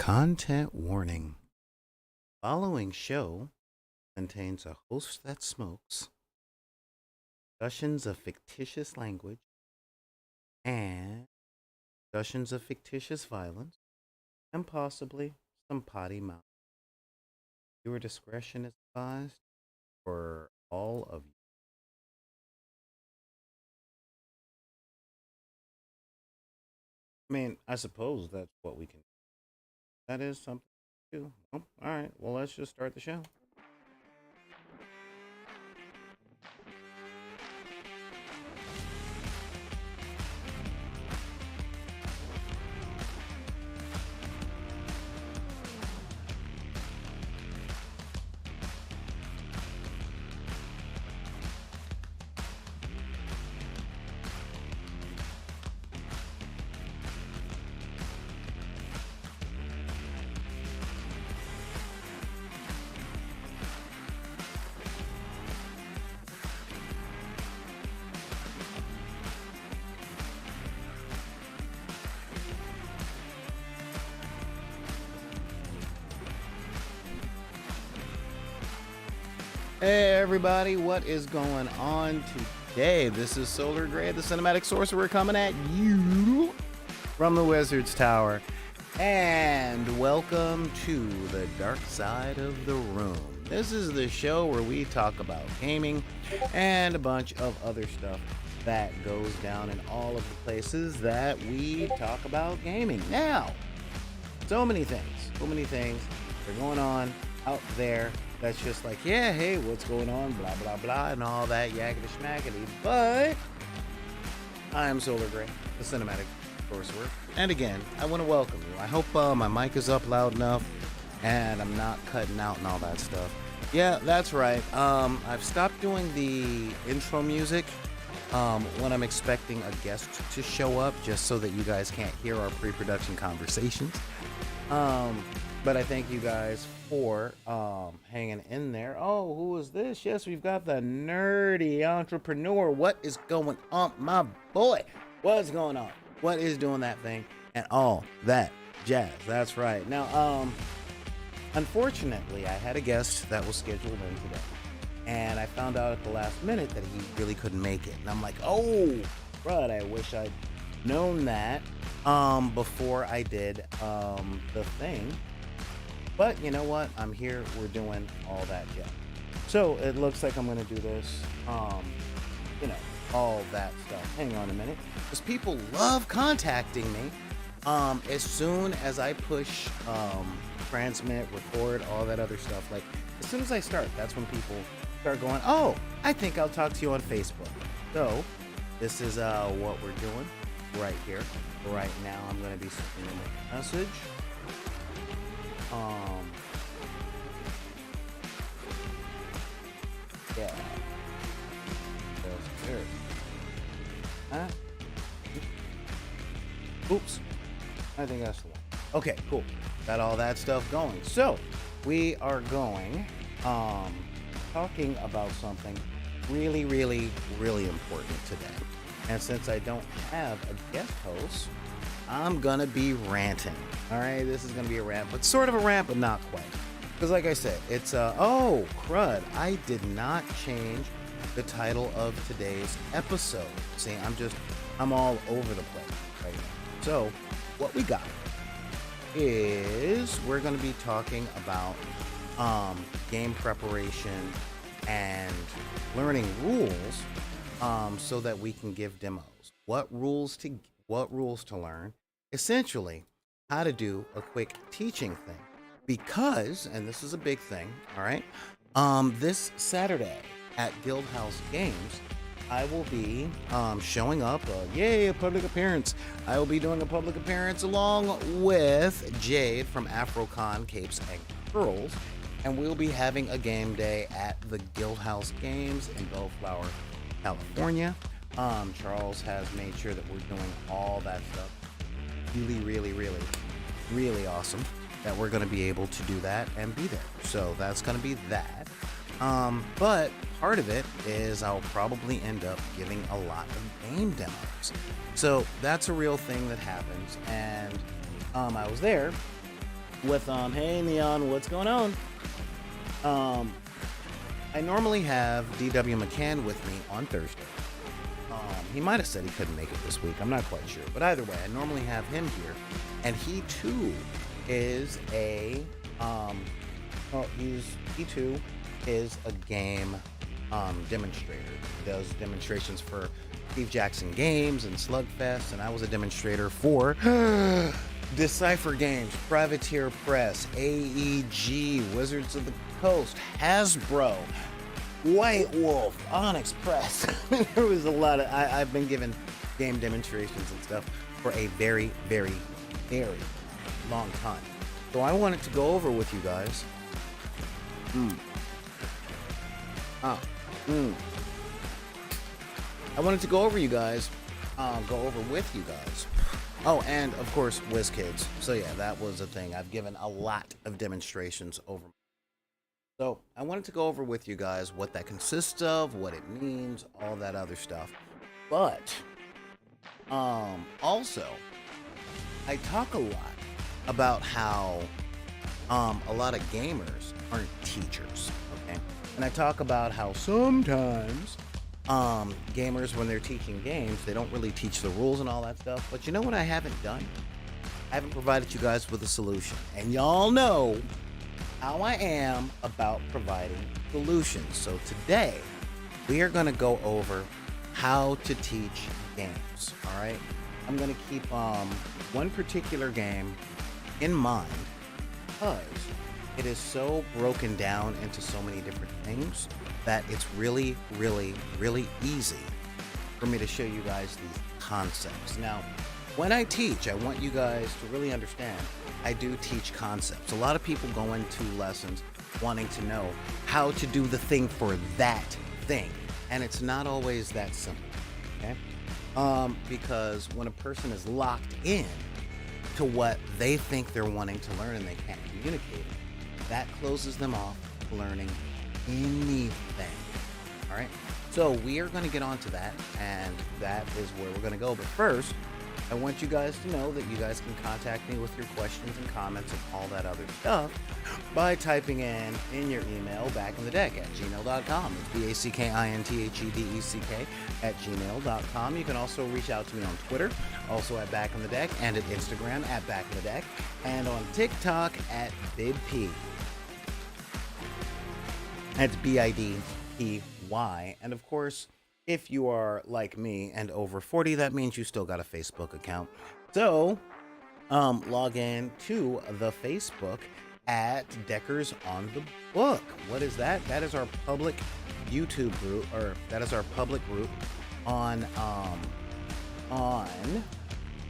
Content warning. Following show contains a host that smokes, discussions of fictitious language, and discussions of fictitious violence, and possibly some potty mouth. Your discretion is advised for all of you. I mean, I suppose that's what we can. That is something to do. Oh, all right. Well, let's just start the show. Hey everybody, what is going on today? This is Solar Greye, the cinematic sorcerer, coming at you from the Wizard's Tower. And welcome to the dark side of the room. This is the show where we talk about gaming and a bunch of other stuff that goes down in all of the places that we talk about gaming. Now, so many things are going on out there. That's just like, yeah, hey, what's going on, blah, blah, blah, and all that yakety schmackety. But I'm Solar Greye, the cinematic sorcerer. And again, I want to welcome you. I hope my mic is up loud enough and I'm not cutting out and all that stuff. Yeah, that's right. I've stopped doing the intro music when I'm expecting a guest to show up, just so that you guys can't hear our pre-production conversations. But I thank you guys for hanging in there. Oh, who is this? Yes, we've got the nerdy entrepreneur. What is going on, my boy? What's going on? What is doing that thing? And all that jazz. That's right. Now, unfortunately, I had a guest that was scheduled in today. And I found out at the last minute that he really couldn't make it. And I'm like, oh, crud, I wish I'd known that before I did the thing. But you know what? I'm here. We're doing all that jazz. So it looks like I'm going to do this, all that stuff. Hang on a minute. Because people love contacting me as soon as I push transmit, record, all that other stuff. Like, as soon as I start, that's when people start going, oh, I think I'll talk to you on Facebook. So this is what we're doing right here. Right now, I'm going to be sending a message. Yeah. That's good. Huh? Oops. I think that's the one. Okay, cool. Got all that stuff going. So, we are going, talking about something really, really, really important today. And since I don't have a guest host, I'm gonna be ranting. All right, this is gonna be a rant, but sort of a rant, but not quite. Because like I said, it's oh crud, I did not change the title of today's episode. See, I'm all over the place right now. So what we got is we're gonna be talking about game preparation and learning rules so that we can give demos. What rules to learn, essentially how to do a quick teaching thing. Because, and this is a big thing, all right, this Saturday at Guildhouse Games, I will be showing up, a public appearance. I will be doing a public appearance along with Jade from AfroCon Capes and Curls, and we'll be having a game day at the Guildhouse Games in Bellflower, California. Charles has made sure that we're doing all that stuff. Really, really, really, really awesome that we're going to be able to do that and be there. So that's going to be that. But part of it is I'll probably end up giving a lot of game demos. So that's a real thing that happens. And I was there with hey Neon, what's going on? Um, I normally have DW McCann with me on Thursday. He might have said he couldn't make it this week. I'm not quite sure, but either way, I normally have him here, and he too is a he too is a game demonstrator. He does demonstrations for Steve Jackson Games and Slugfest, and I was a demonstrator for Decipher Games, Privateer Press, AEG, Wizards of the Coast, Hasbro, White Wolf, Onyx Press. There was a lot of I've been given game demonstrations and stuff for a very, very, very long time. So I wanted to go over with you guys. I wanted to go over with you guys. Oh, and of course, WizKids. So yeah, that was a thing. I've given a lot of demonstrations over. So I wanted to go over with you guys what that consists of, what it means, all that other stuff. But also, I talk a lot about how a lot of gamers aren't teachers, okay? And I talk about how sometimes gamers, when they're teaching games, they don't really teach the rules and all that stuff. But you know what I haven't done? I haven't provided you guys with a solution. And y'all know how I am about providing solutions. So today, we are going to go over how to teach games, all right? I'm going to keep one particular game in mind because it is so broken down into so many different things that it's really, really, really easy for me to show you guys these concepts. Now, when I teach, I want you guys to really understand I do teach concepts. A lot of people go into lessons wanting to know how to do the thing for that thing, and it's not always that simple, okay? Because when a person is locked in to what they think they're wanting to learn and they can't communicate it, that closes them off learning anything. All right, so we are going to get onto that, and that is where we're going to go. But first, I want you guys to know that you guys can contact me with your questions and comments and all that other stuff by typing in your email backinthedeck at gmail.com. It's BACKINTHEDECK at gmail.com. You can also reach out to me on Twitter, also at backinthedeck, and at Instagram at backinthedeck, and on TikTok at BidP. That's BIDPY. And of course, if you are like me and over 40, that means you still got a Facebook account. So log in to the Facebook at Deckers on the Book. What is that? That is our public YouTube group, or that is our public group on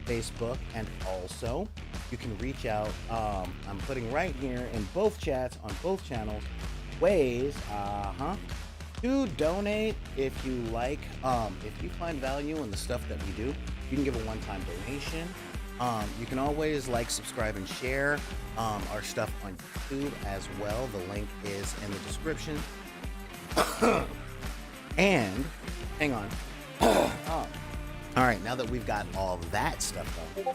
Facebook. And also you can reach out. I'm putting right here in both chats on both channels ways to donate. If you like, if you find value in the stuff that we do, you can give a one-time donation. You can always like, subscribe, and share our stuff on YouTube as well. The link is in the description. And hang on. All right, now that we've got all that stuff done,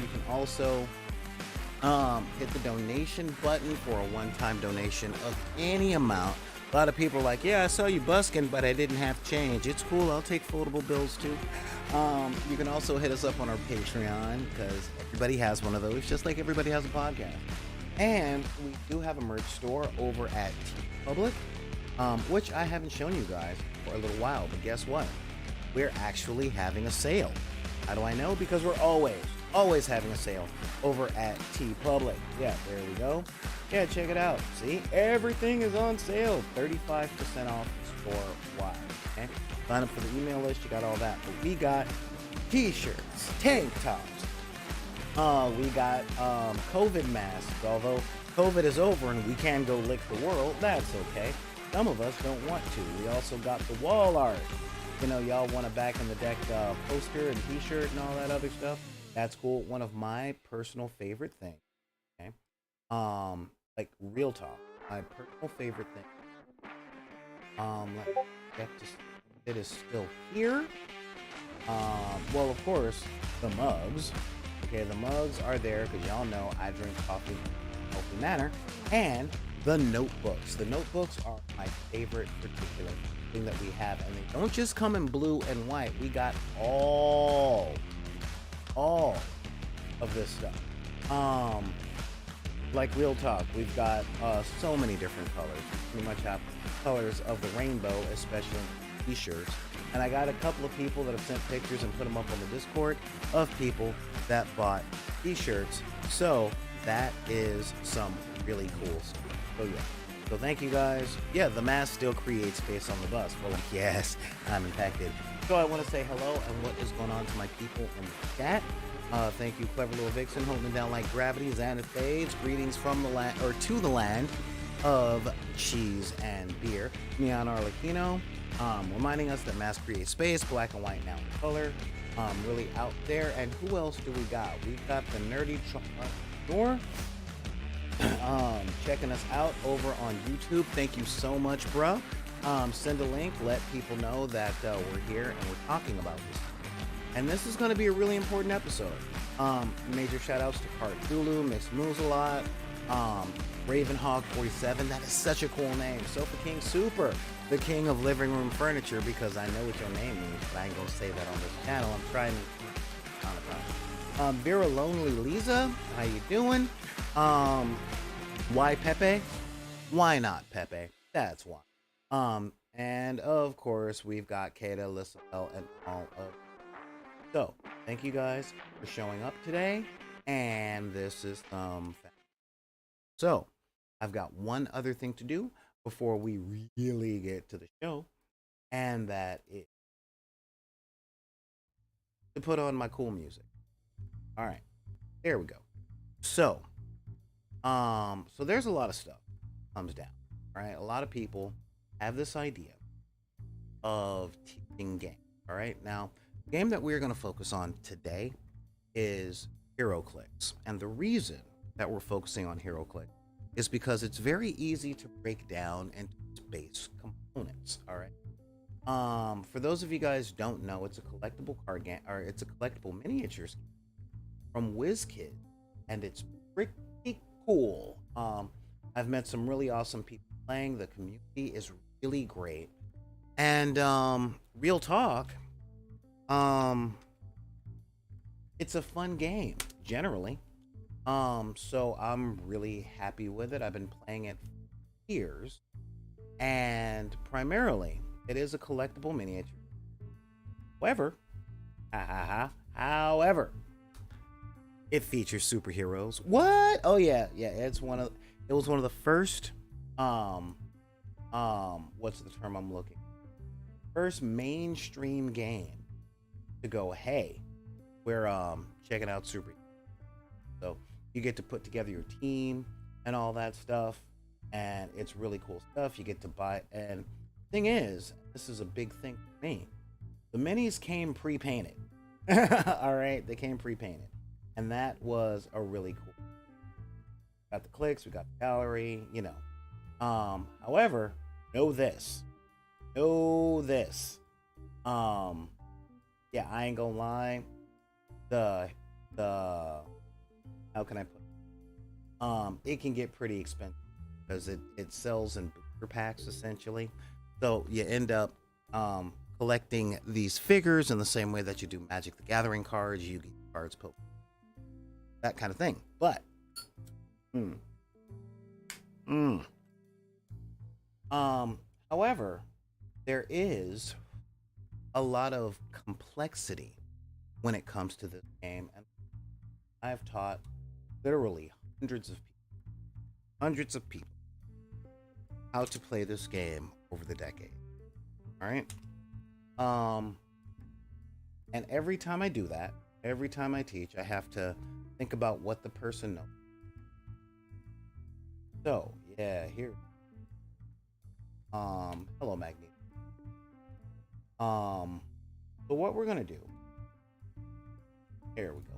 you can also hit the donation button for a one-time donation of any amount. A lot of people are like, yeah, I saw you busking, but I didn't have change. It's cool. I'll take foldable bills too. You can also hit us up on our Patreon, because everybody has one of those, just like everybody has a podcast. And we do have a merch store over at TeePublic, which I haven't shown you guys for a little while. But guess what? We're actually having a sale. How do I know? Because we're always having a sale over at TeePublic. Yeah, there we go. Yeah, check it out. See, everything is on sale. 35% off store-wide. Okay? Sign up for the email list. You got all that. But we got t-shirts, tank tops. We got COVID masks. Although COVID is over and we can go lick the world, that's okay. Some of us don't want to. We also got the wall art. You know, y'all want a Back in the Deck poster and t-shirt and all that other stuff. That's cool. One of my personal favorite things. Okay. Like real talk, my personal favorite thing. It is still here. Well, of course, the mugs, Okay, the mugs are there because y'all know I drink coffee in a healthy manner. And the notebooks. The notebooks are my favorite particular thing that we have. And they don't just come in blue and white. We got all of this stuff. Like real talk, we've got so many different colors. We pretty much have colors of the rainbow, especially t-shirts. And I got a couple of people that have sent pictures and put them up on the Discord of people that bought t-shirts. So that is some really cool stuff. So yeah. So thank you guys. Yeah, the mask still creates space on the bus. Well, like, yes, I'm impacted. So I want to say hello and what is going on to my people in the chat. Thank you, Clever Little Vixen, holding it down like gravity. Xana Fades, greetings from the land, or to the land of cheese and beer. Neon Arlecchino, reminding us that mask creates space, black and white now in color. Really out there. And who else do we got? We've got the Nerdy Door. Checking us out over on YouTube. Thank you so much, bruh. Send a link, let people know that we're here and we're talking about this. And this is going to be a really important episode. Major shout outs to Cartulu, Miss Moozalot, Ravenhog 47. That is such a cool name. Sofa King Super, the king of living room furniture, because I know what your name means, but I ain't going to say that on this channel. I'm trying to. Vera Lonely Lisa, how you doing? Why Pepe? Why not Pepe? That's why. And of course we've got Kata, Lissabelle, and all of. So thank you guys for showing up today. And this is so I've got one other thing to do before we really get to the show, and that is to put on my cool music. All right, there we go. So there's a lot of stuff comes down, right? A lot of people have this idea of teaching game. All right, now the game that we're going to focus on today is HeroClix, and the reason that we're focusing on HeroClix is because it's very easy to break down into its base components. All right. For those of you guys don't know, it's a collectible card game, or it's a collectible miniatures from WizKids, and it's pretty cool. I've met some really awesome people playing. The community is really great, and real talk, it's a fun game generally. So I'm really happy with it. I've been playing it for years, and primarily it is a collectible miniature. However, it features superheroes. What? Oh yeah, it was one of the first what's the term I'm looking? First mainstream game to go, hey, we're checking out superheroes. So you get to put together your team and all that stuff, and it's really cool stuff. You get to buy, and thing is, this is a big thing for me. The minis came pre-painted. All right, they came pre-painted, and that was a really cool. Got the clicks, we got the gallery, you know. However, know this. Yeah, I ain't gonna lie. The how can I put it? It can get pretty expensive because it sells in booster packs essentially. So you end up collecting these figures in the same way that you do Magic the Gathering cards, you get cards, that kind of thing. But however, there is a lot of complexity when it comes to this game, and I've taught literally hundreds of people how to play this game over the decade. All right. And every time I do that, every time I teach, I have to think about what the person knows. So yeah, here. Hello, Magneto. So what we're gonna do? There we go.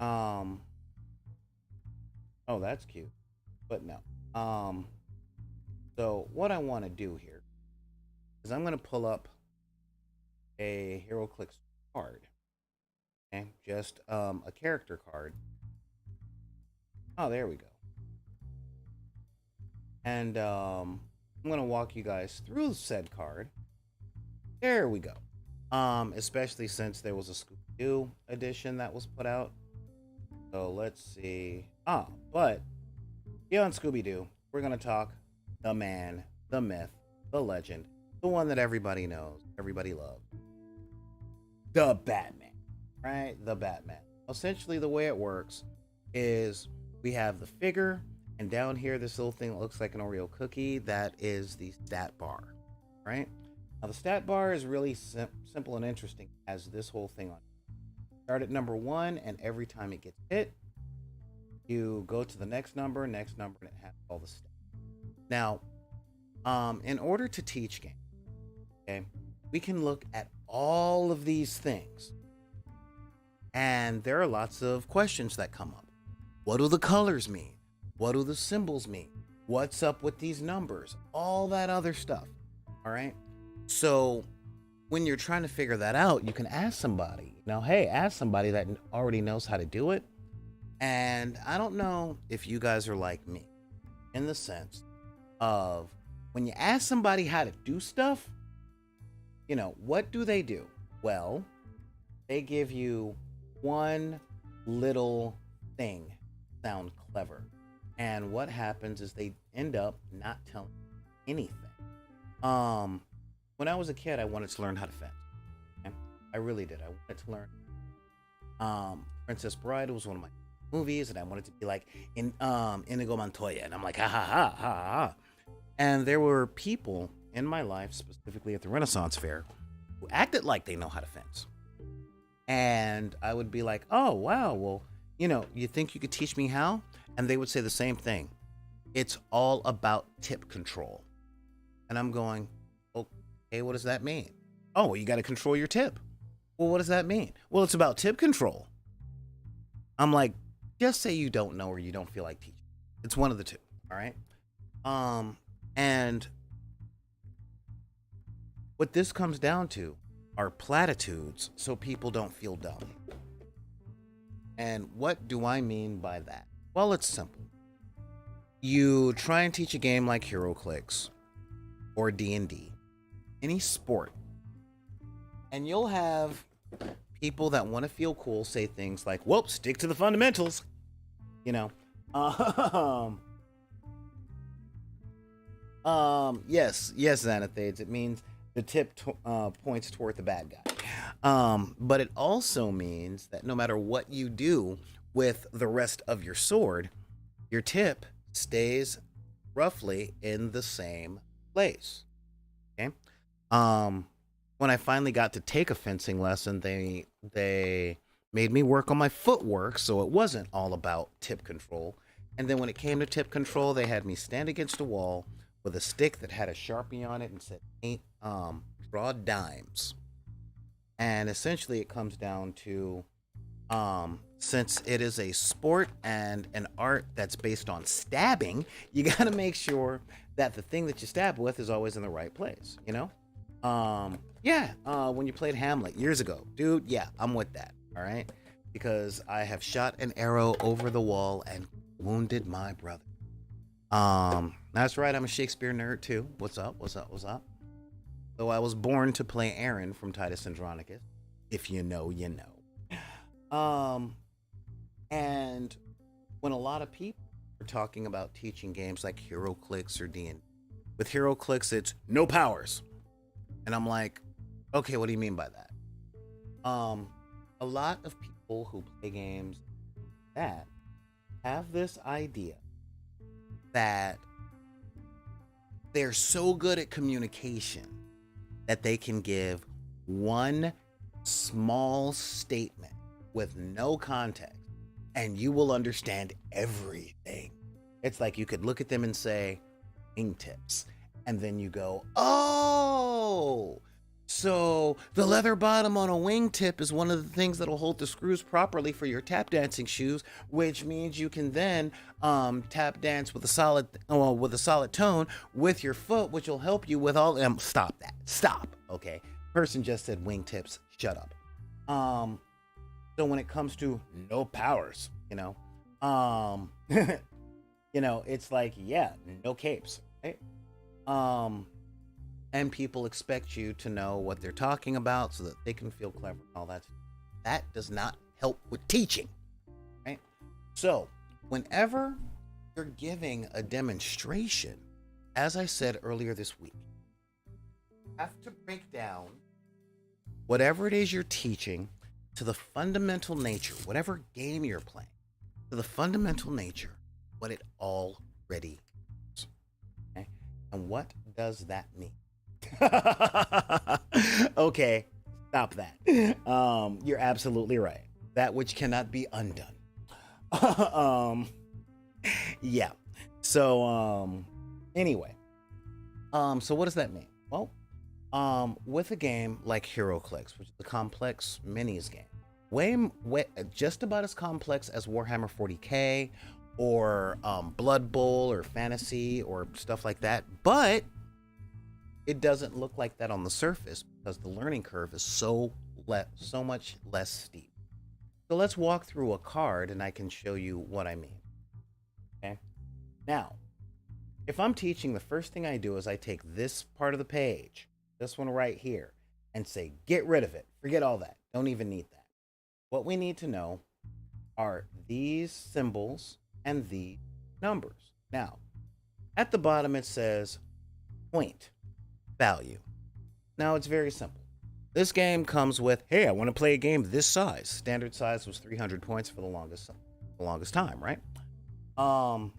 No. Oh, that's cute, but no. So what I want to do here is I'm going to pull up a HeroClix card. Okay, just a character card. Oh, there we go. And I'm going to walk you guys through said card. There we go. Especially since there was a Scooby-Doo edition that was put out. So let's see. But beyond Scooby-Doo, we're going to talk the man, the myth, the legend, the one that everybody knows, everybody loves. The Batman, right? The Batman. Essentially, the way it works is we have the figure, and down here, this little thing that looks like an Oreo cookie, that is the stat bar, right? Now, the stat bar is really simple and interesting as this whole thing on. Start at number 1, and every time it gets hit, you go to the next number, and it has all the stats. Now, in order to teach games, okay, we can look at all of these things, and there are lots of questions that come up. What do the colors mean? What do the symbols mean? What's up with these numbers? All that other stuff. All right. So when you're trying to figure that out, you can ask somebody. Now, hey, ask somebody that already knows how to do it. And I don't know if you guys are like me in the sense of when you ask somebody how to do stuff, you know, what do they do? Well, they give you one little thing, sound clever. And what happens is they end up not telling anything. When I was a kid, I wanted to learn how to fence. Okay? I really did. I wanted to learn. Princess Bride was one of my movies, and I wanted to be like Inigo Montoya. And I'm like, ha ha ha ha ha. And there were people in my life, specifically at the Renaissance Fair, who acted like they know how to fence. And I would be like, oh, wow, well, you know, you think you could teach me how? And they would say the same thing. It's all about tip control. And I'm going, okay, what does that mean? Oh, well, you got to control your tip. Well, what does that mean? Well, it's about tip control. I'm like, just say you don't know or you don't feel like teaching. It's one of the two, all right? And what this comes down to are platitudes so people don't feel dumb. And what do I mean by that? Well, it's simple. You try and teach a game like HeroClix or D&D, any sport, and you'll have people that want to feel cool say things like, well, stick to the fundamentals, you know. Yes, Xanathades, it means the tip points toward the bad guy. But it also means that no matter what you do with the rest of your sword, your tip stays roughly in the same place. Okay. When I finally got to take a fencing lesson, they made me work on my footwork, so it wasn't all about tip control. And then when it came to tip control, they had me stand against a wall with a stick that had a Sharpie on it and said, draw dimes. And essentially it comes down to, since it is a sport and an art that's based on stabbing, you got to make sure that the thing that you stab with is always in the right place, you know? When you played Hamlet years ago, dude, yeah, I'm with that, all right? Because I have shot an arrow over the wall and wounded my brother. That's right, I'm a Shakespeare nerd too. What's up? So I was born to play Aaron from Titus Andronicus. If you know, you know. And when a lot of people are talking about teaching games like HeroClix or D&D, with HeroClix, it's no powers. And I'm like, okay, what do you mean by that? A lot of people who play games that have this idea that they're so good at communication that they can give one small statement with no context and you will understand everything. It's like you could look at them and say, wingtips. And then you go, oh, So the leather bottom on a wingtip is one of the things that'll hold the screws properly for your tap dancing shoes, which means you can then tap dance with a solid tone with your foot, which will help you with all. Stop that. Stop. Okay. Person just said wingtips. Shut up. So when it comes to no powers, it's like, yeah, no capes, right? And people expect you to know what they're talking about so that they can feel clever and all that. That does not help with teaching, right? So whenever you're giving a demonstration, as I said earlier this week, you have to break down whatever it is you're teaching to the fundamental nature, whatever game you're playing, to the fundamental nature, what it already is. Okay? And what does that mean? Okay, stop that. You're absolutely right. That which cannot be undone. Yeah. So anyway. So what does that mean? Well, with a game like HeroClix, which is a complex minis game, way just about as complex as Warhammer 40K or Blood Bowl or Fantasy or stuff like that, but it doesn't look like that on the surface because the learning curve is so much less steep. So let's walk through a card and I can show you what I mean. Okay. Now, if I'm teaching, the first thing I do is I take this part of the page, this one right here, and say, get rid of it. Forget all that. Don't even need that. What we need to know are these symbols and these numbers. Now, at the bottom it says point value. Now it's very simple. This game comes with, hey, I want to play a game this size. Standard size was 300 points for the longest time, right? So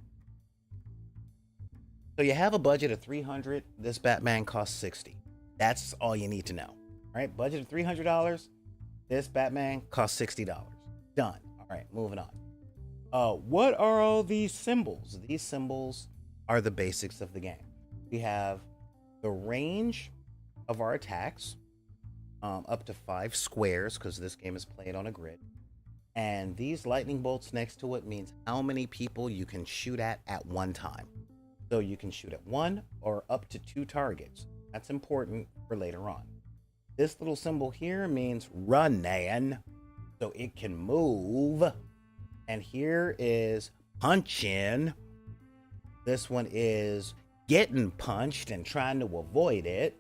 you have a budget of 300. This Batman costs 60. That's all you need to know. All right, budget of $300. This Batman costs $60. Done. All right, moving on. What are all these symbols? These symbols are the basics of the game. We have the range of our attacks, up to 5 squares, because this game is played on a grid. And these lightning bolts next to it means how many people you can shoot at one time. So you can shoot at 1 or up to 2 targets. That's important for later on. This little symbol here means running, so it can move. And here is punching. This one is getting punched and trying to avoid it.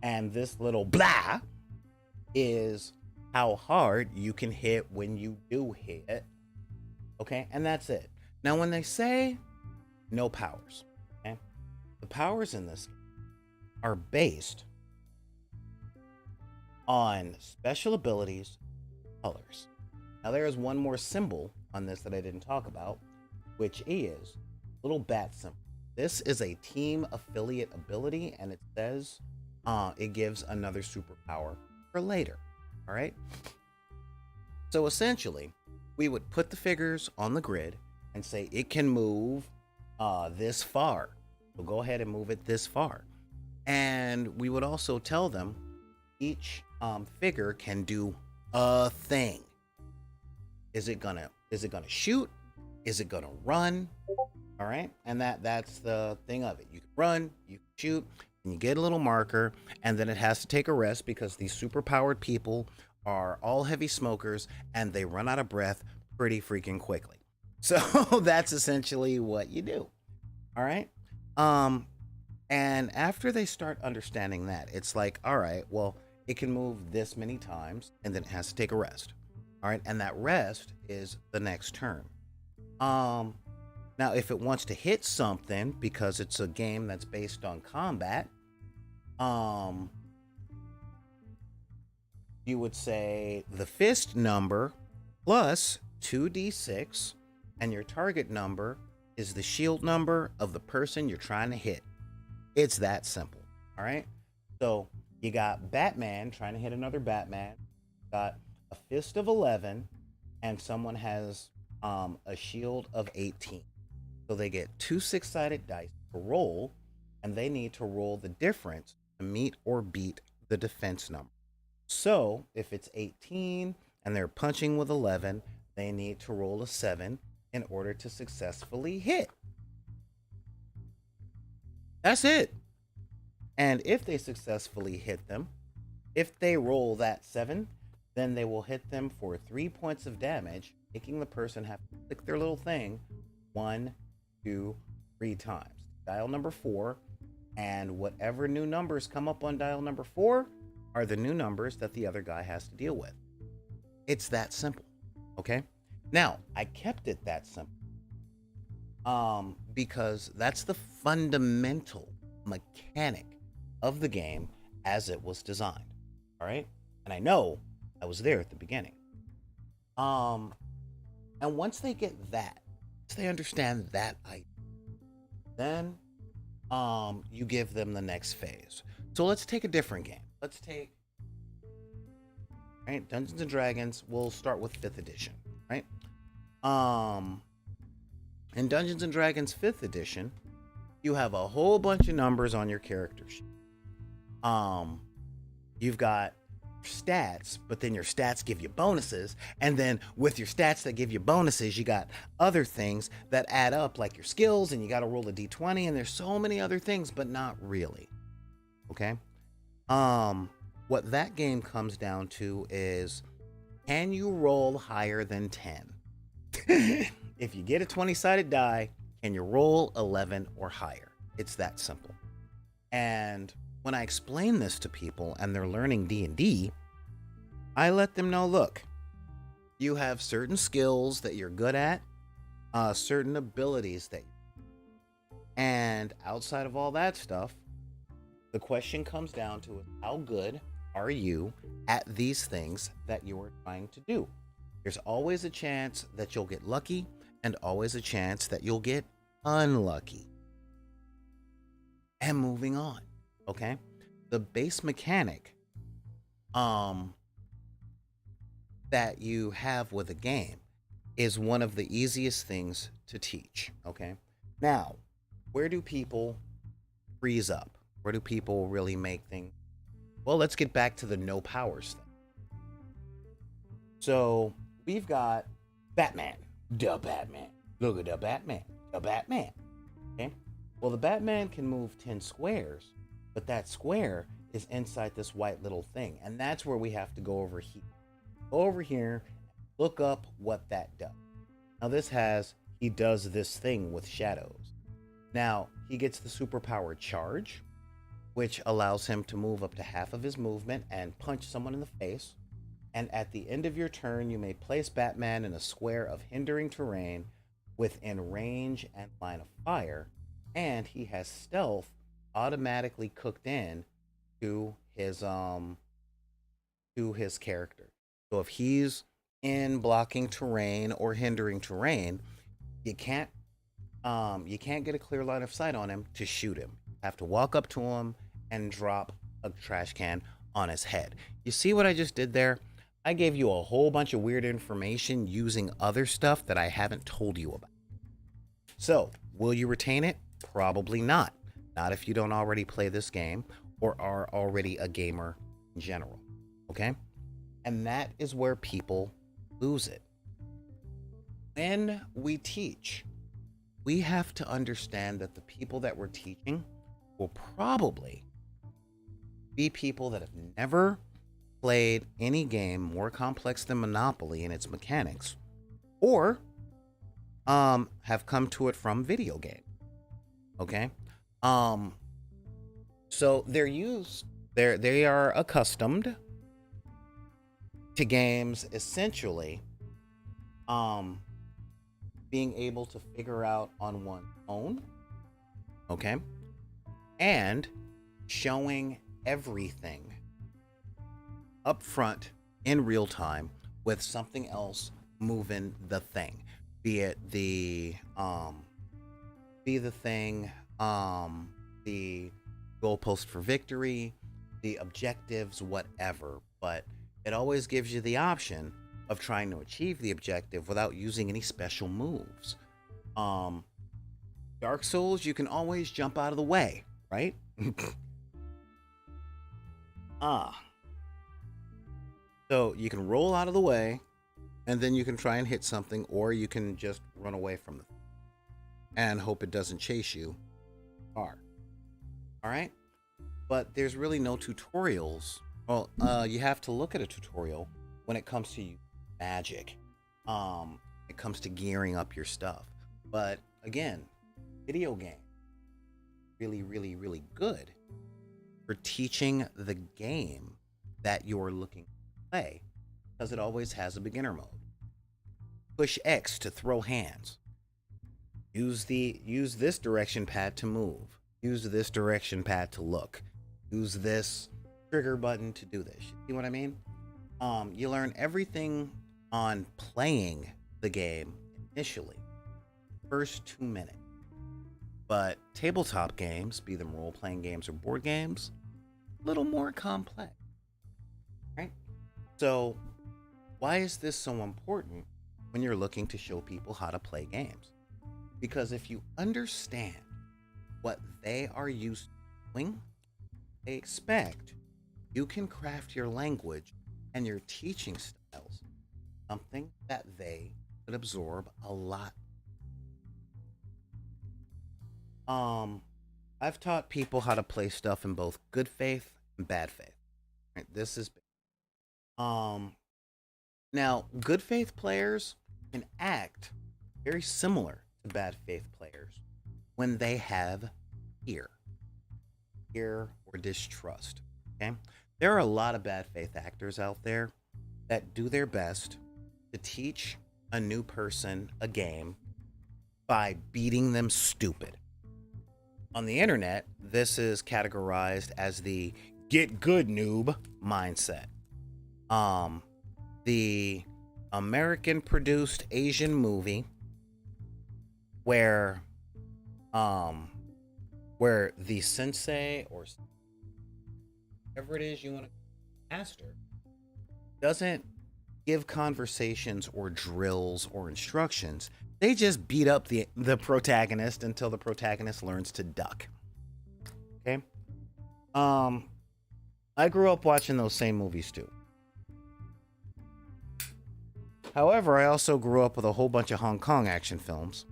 And this little blah is how hard you can hit when you do hit. Okay, and that's it. Now, when they say no powers, okay, the powers in this game are based on special abilities, colors. Now, there is one more symbol on this that I didn't talk about, which is little bat symbol. This is a team affiliate ability, and it says it gives another superpower for later. All right. So essentially, we would put the figures on the grid and say it can move this far. So go ahead and move it this far. And we would also tell them each figure can do a thing. Is it gonna shoot? Is it gonna run? All right, and that's the thing of it. You can run, you can shoot, and you get a little marker, and then it has to take a rest because these super-powered people are all heavy smokers, and they run out of breath pretty freaking quickly. So that's essentially what you do. All right, and after they start understanding that, it's like, all right, well, it can move this many times, and then it has to take a rest. All right, and that rest is the next turn. Now, if it wants to hit something, because it's a game that's based on combat, you would say the fist number plus 2d6, and your target number is the shield number of the person you're trying to hit. It's that simple. All right. So you got Batman trying to hit another Batman, got a fist of 11, and someone has a shield of 18. So they get 2 6-sided dice to roll, and they need to roll the difference to meet or beat the defense number. So if it's 18 and they're punching with 11, they need to roll a 7 in order to successfully hit. That's it. And if they successfully hit them, if they roll that 7, then they will hit them for 3 points of damage, making the person have to click their little thing 1, 2, 3 times. Dial number 4, and whatever new numbers come up on dial number 4 are the new numbers that the other guy has to deal with. It's that simple, okay? Now, I kept it that simple because that's the fundamental mechanic of the game as it was designed, all right? And I know I was there at the beginning. And once they get that, once they understand that idea, then you give them the next phase. So let's take a different game. Let's take, right, Dungeons and Dragons. We'll start with 5th edition, right? In Dungeons and Dragons 5th edition, you have a whole bunch of numbers on your character sheet. You've got stats, but then your stats give you bonuses, and then with your stats that give you bonuses, you got other things that add up, like your skills, and you got to roll a d20, and there's so many other things, but not really. Okay? What that game comes down to is, can you roll higher than 10? If you get a 20-sided die, can you roll 11 or higher? It's that simple. And when I explain this to people and they're learning D&D, I let them know, look, you have certain skills that you're good at, certain abilities that, and outside of all that stuff, the question comes down to how good are you at these things that you are trying to do? There's always a chance that you'll get lucky and always a chance that you'll get unlucky. And moving on, okay? The base mechanic that you have with a game is one of the easiest things to teach, okay? Now, where do people freeze up? Where do people really make things? Well, let's get back to the no powers thing. So we've got Batman, the Batman. Look at the Batman, the Batman. Okay? Well, the Batman can move 10 squares, but that square is inside this white little thing. And that's where we have to go over here. Go over here, look up what that does. Now this has, he does this thing with shadows. Now, he gets the superpower charge, which allows him to move up to half of his movement and punch someone in the face. And at the end of your turn, you may place Batman in a square of hindering terrain within range and line of fire. And he has stealth automatically cooked in to his character. So if he's in blocking terrain or hindering terrain, you can't get a clear line of sight on him to shoot him. You have to walk up to him and drop a trash can on his head. You see what I just did there? I gave you a whole bunch of weird information using other stuff that I haven't told you about. So, will you retain it? Probably not. Not if you don't already play this game or are already a gamer in general. Okay? And that is where people lose it. When we teach, we have to understand that the people that we're teaching will probably be people that have never played any game more complex than Monopoly and its mechanics, or have come to it from video game. Okay? So they are accustomed to games essentially being able to figure out on one's own, okay, and showing everything up front in real time with something else moving the thing, be it the goalpost for victory, the objectives, whatever. But it always gives you the option of trying to achieve the objective without using any special moves. Dark Souls, you can always jump out of the way, right? Ah. So you can roll out of the way, and then you can try and hit something, or you can just run away from it and hope it doesn't chase you far. All right? But there's really no tutorials. Well, you have to look at a tutorial when it comes to magic. It comes to gearing up your stuff. But again, video game really, really, really good for teaching the game that you're looking to play, because it always has a beginner mode. Push X to throw hands. Use this direction pad to move. Use this direction pad to look. Use this trigger button to do this. You see what I mean? You learn everything on playing the game initially, first 2 minutes. But tabletop games, be them role-playing games or board games, a little more complex, right? So why is this so important when you're looking to show people how to play games? Because if you understand what they are used to doing, they expect, you can craft your language and your teaching styles something that they could absorb a lot. I've taught people how to play stuff in both good faith and bad faith. Right? This is now good faith players can act very similar to bad faith players when they have fear or distrust. Okay, there are a lot of bad faith actors out there that do their best to teach a new person a game by beating them stupid. On the internet, this is categorized as the get good noob mindset. The American produced Asian movie where the sensei or whatever it is you want to master doesn't give conversations or drills or instructions. They just beat up the protagonist until the protagonist learns to duck. Okay? I grew up watching those same movies too. However, I also grew up with a whole bunch of Hong Kong action films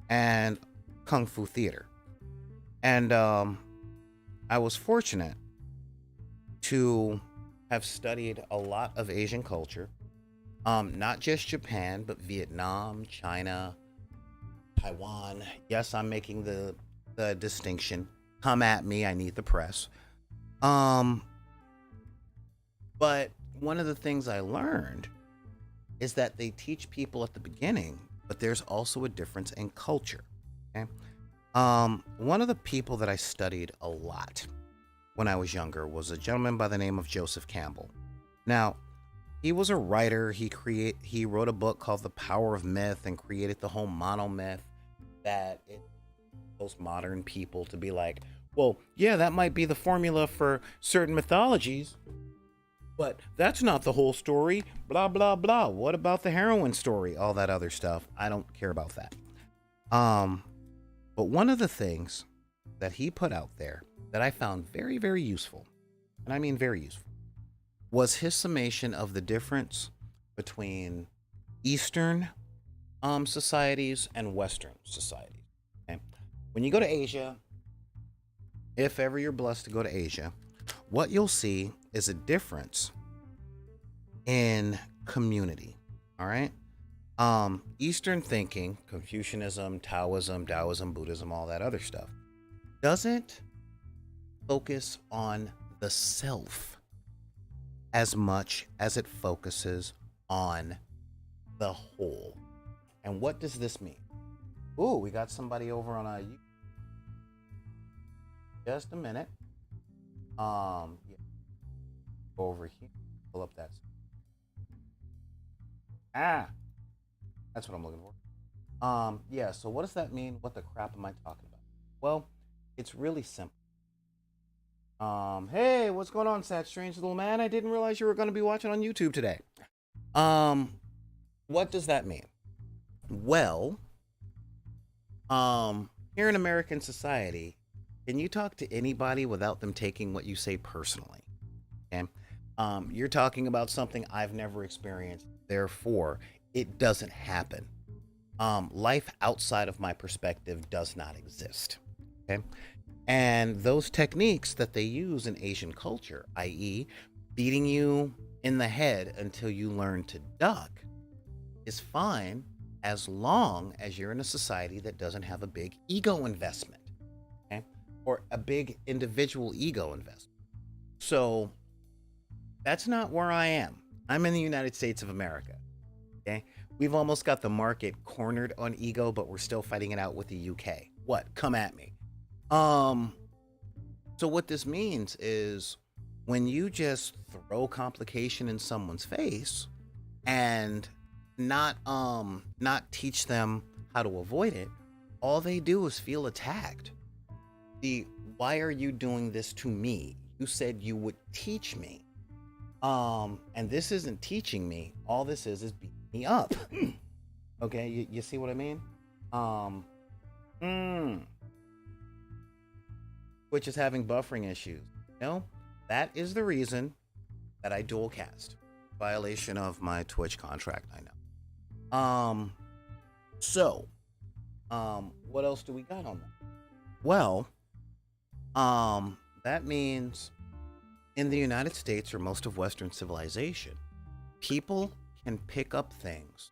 and Kung Fu theater. And I was fortunate to have studied a lot of Asian culture. Not just Japan, but Vietnam, China, Taiwan. Yes, I'm making the distinction. Come at me, I need the press. But one of the things I learned is that they teach people at the beginning, but there's also a difference in culture. Okay? One of the people that I studied a lot when I was younger was a gentleman by the name of Joseph Campbell. Now, he was a writer. He wrote a book called The Power of Myth and created the whole monomyth that it most modern people to be like, well, yeah, that might be the formula for certain mythologies, but that's not the whole story. Blah, blah, blah. What about the heroine story? All that other stuff. I don't care about that. But one of the things that he put out there that I found very, very useful, and I mean very useful, was his summation of the difference between Eastern societies and Western societies. Okay? When you go to Asia, if ever you're blessed to go to Asia, what you'll see is a difference in community. All right? Eastern thinking, Confucianism, Taoism, Buddhism, all that other stuff, doesn't focus on the self as much as it focuses on the whole. And what does this mean? Ooh, we got somebody over on a just a minute. Yeah. Go over here. Pull up that. That's what I'm looking for. Yeah, so what does that mean? What the crap am I talking about? Well, it's really simple. Hey, what's going on, Sad Strange Little Man? I didn't realize you were going to be watching on YouTube today. What does that mean? Well, here in American society, can you talk to anybody without them taking what you say personally? Okay. You're talking about something I've never experienced. Therefore, it doesn't happen. Life outside of my perspective does not exist. Okay. And those techniques that they use in Asian culture, i.e., beating you in the head until you learn to duck, is fine as long as you're in a society that doesn't have a big ego investment, okay? Or a big individual ego investment. So that's not where I am. I'm in the United States of America, okay? We've almost got the market cornered on ego, but we're still fighting it out with the UK. What? Come at me. So what this means is when you just throw complication in someone's face and not teach them how to avoid it, all they do is feel attacked. Why are you doing this to me? You said you would teach me. And this isn't teaching me. All this is beating me up. Okay, you see what I mean? Which is having buffering issues. That is the reason that I dual cast. Violation of my Twitch contract, I know. So, what else do we got on that? Well, that means in the United States or most of Western civilization, people can pick up things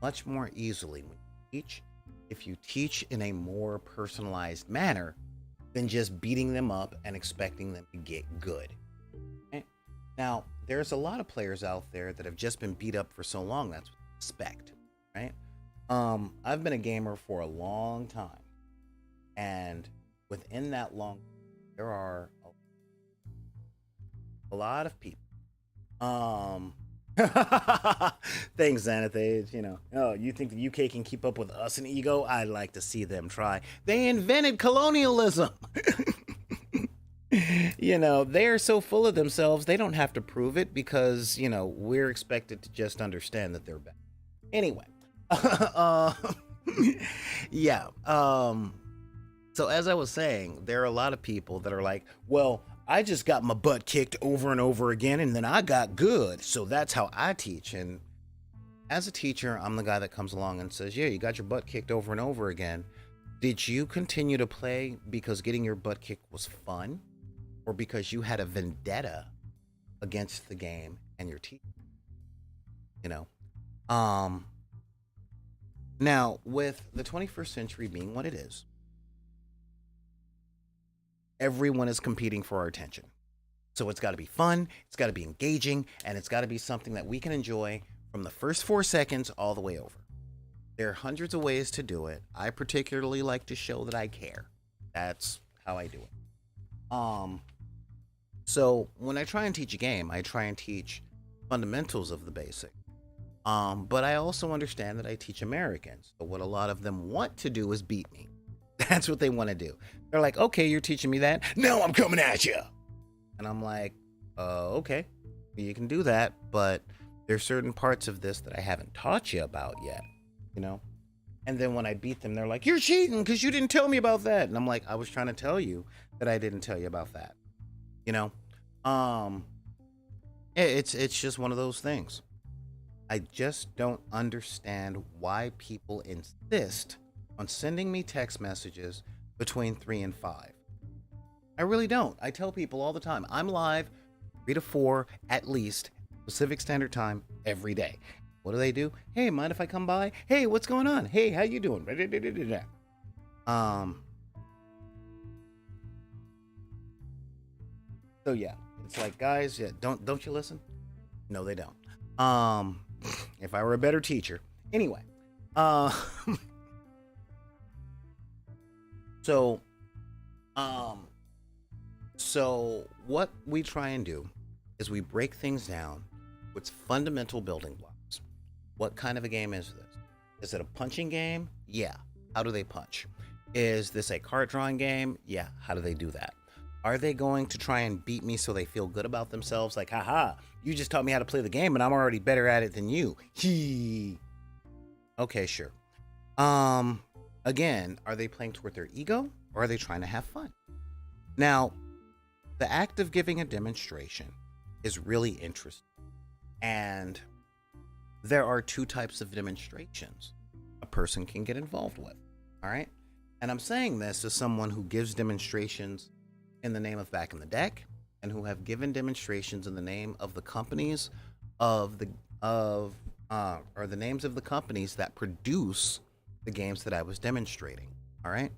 much more easily when you teach, if you teach in a more personalized manner than just beating them up and expecting them to get good. Okay? Now, there's a lot of players out there that have just been beat up for so long, that's what I expect, right? I've been a gamer for a long time, and within that long, there are a lot of people. Thanks, Xanathage. Oh, you think the UK can keep up with us in ego? I'd like to see them try. They invented colonialism. They're so full of themselves, they don't have to prove it because, we're expected to just understand that they're bad. Anyway. Yeah. So as I was saying, there are a lot of people that are like, well, I just got my butt kicked over and over again, and then I got good. So that's how I teach. And as a teacher, I'm the guy that comes along and says, yeah, you got your butt kicked over and over again. Did you continue to play because getting your butt kicked was fun? Or because you had a vendetta against the game and your teacher? Now, with the 21st century being what it is, everyone is competing for our attention. So it's got to be fun, it's got to be engaging, and it's got to be something that we can enjoy from the first 4 seconds all the way over. There are hundreds of ways to do it. I particularly like to show that I care. That's how I do it. So when I try and teach a game, I try and teach fundamentals of the basic. But I also understand that I teach Americans. So what a lot of them want to do is beat me. That's what they want to do. They're like, okay, you're teaching me that. Now I'm coming at you. And I'm like, okay, you can do that. But there's certain parts of this that I haven't taught you about yet, And then when I beat them, they're like, you're cheating because you didn't tell me about that. And I'm like, I was trying to tell you that I didn't tell you about that. It's just one of those things. I just don't understand why people insist on sending me text messages between 3 and 5. I really don't. I tell people all the time, I'm live 3 to 4 at least Pacific Standard Time every day. What do? Hey, mind if I come by? Hey, what's going on? Hey, how you doing? So yeah, it's like, guys, yeah, don't you listen? No, they don't. If I were a better teacher. Anyway, so what we try and do is we break things down with fundamental building blocks. What kind of a game is this? Is it a punching game? Yeah. How do they punch? Is this a card drawing game? Yeah. How do they do that? Are they going to try and beat me so they feel good about themselves? Like, haha, you just taught me how to play the game and I'm already better at it than you. Okay, sure. Again, are they playing toward their ego or are they trying to have fun? Now, the act of giving a demonstration is really interesting. And there are two types of demonstrations a person can get involved with. All right. And I'm saying this as someone who gives demonstrations in the name of Back in the Deck and who have given demonstrations in the name of the companies of the or the names of the companies that produce the games that I was demonstrating. All right.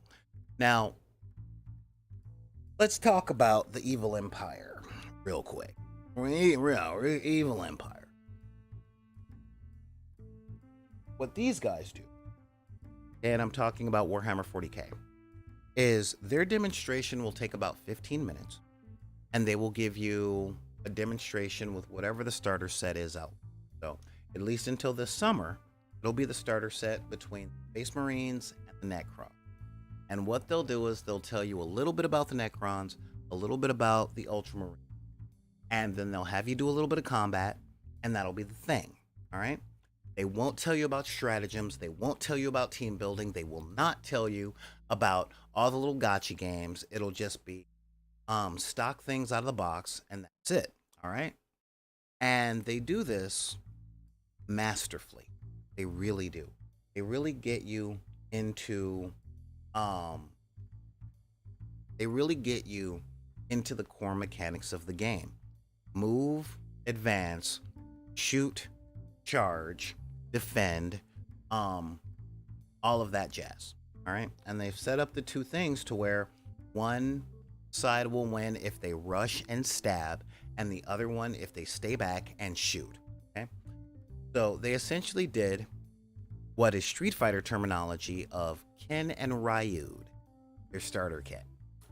Now, let's talk about the Evil Empire real quick. Evil Empire. What these guys do, and I'm talking about Warhammer 40K, is their demonstration will take about 15 minutes, and they will give you a demonstration with whatever the starter set is out. So, at least until this summer, it'll be the starter set between Space Marines and the Necron. And what they'll do is they'll tell you a little bit about the Necrons, a little bit about the Ultramarines, and then they'll have you do a little bit of combat, and that'll be the thing. All right? They won't tell you about stratagems. They won't tell you about team building. They will not tell you about all the little gotcha games. It'll just be stock things out of the box, and that's it. All right? And they do this masterfully. They really do. They really get you into the core mechanics of the game. Move, advance, shoot, charge, defend, all of that jazz. All right. And they've set up the two things to where one side will win if they rush and stab, and the other one if they stay back and shoot. Okay. So they essentially did what is Street Fighter terminology of Ken and Ryud, their starter kit.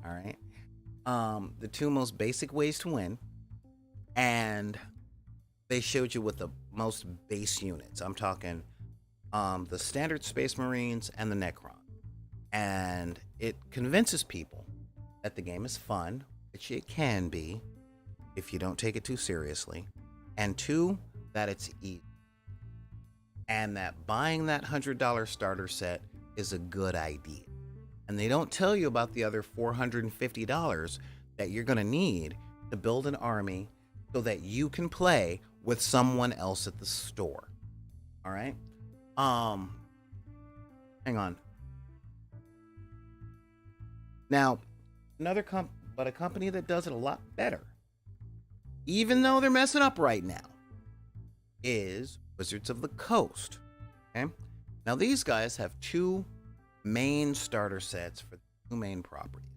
All right. The two most basic ways to win, and they showed you with the most base units. I'm talking the standard Space Marines and the Necron. And it convinces people that the game is fun, which it can be if you don't take it too seriously. And two, that it's easy. And that buying that $100 starter set is a good idea. And they don't tell you about the other $450 that you're going to need to build an army so that you can play with someone else at the store. All right? Hang on. Now, a company that does it a lot better, even though they're messing up right now, is Wizards of the Coast. Okay? Now, these guys have two main starter sets for the two main properties.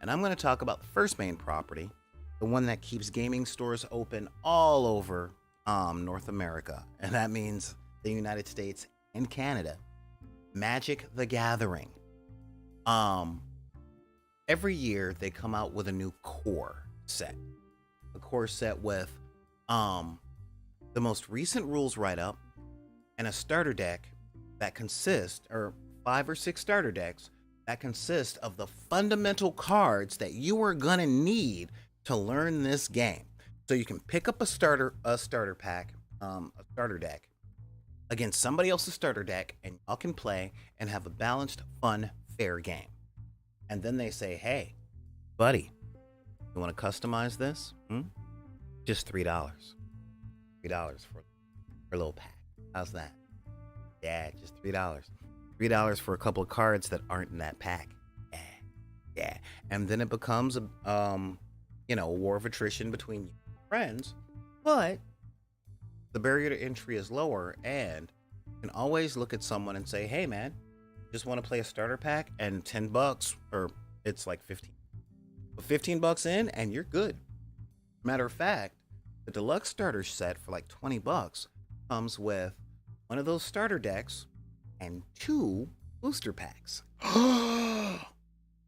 And I'm going to talk about the first main property, the one that keeps gaming stores open all over North America. And that means the United States and Canada. Magic the Gathering. Every year they come out with a new core set. A core set with the most recent rules write-up and a starter deck that consists, or 5 or 6 starter decks that consist of the fundamental cards that you are gonna need to learn this game. So you can pick up a starter pack, a starter deck against somebody else's starter deck, and y'all can play and have a balanced, fun, fair game. And then they say, hey, buddy, you want to customize this? Just $3. $3 for a little pack. How's that? Yeah, just $3. $3 for a couple of cards that aren't in that pack. Yeah. And then it becomes a war of attrition between you and friends, but the barrier to entry is lower, and you can always look at someone and say, hey man, just want to play a starter pack, and $10, or it's like 15. But $15 in and you're good. Matter of fact, the deluxe starter set for like $20 comes with one of those starter decks and 2 booster packs.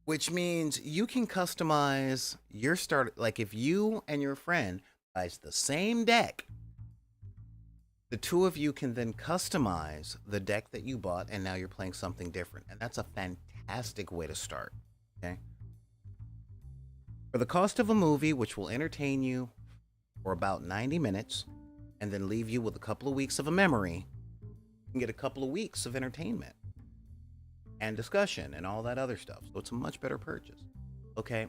Which means you can customize your starter. Like if you and your friend buys the same deck, the two of you can then customize the deck that you bought, and now you're playing something different. And that's a fantastic way to start. Okay. For the cost of a movie, which will entertain you for about 90 minutes and then leave you with a couple of weeks of a memory, you can get a couple of weeks of entertainment and discussion and all that other stuff. So it's a much better purchase. Okay.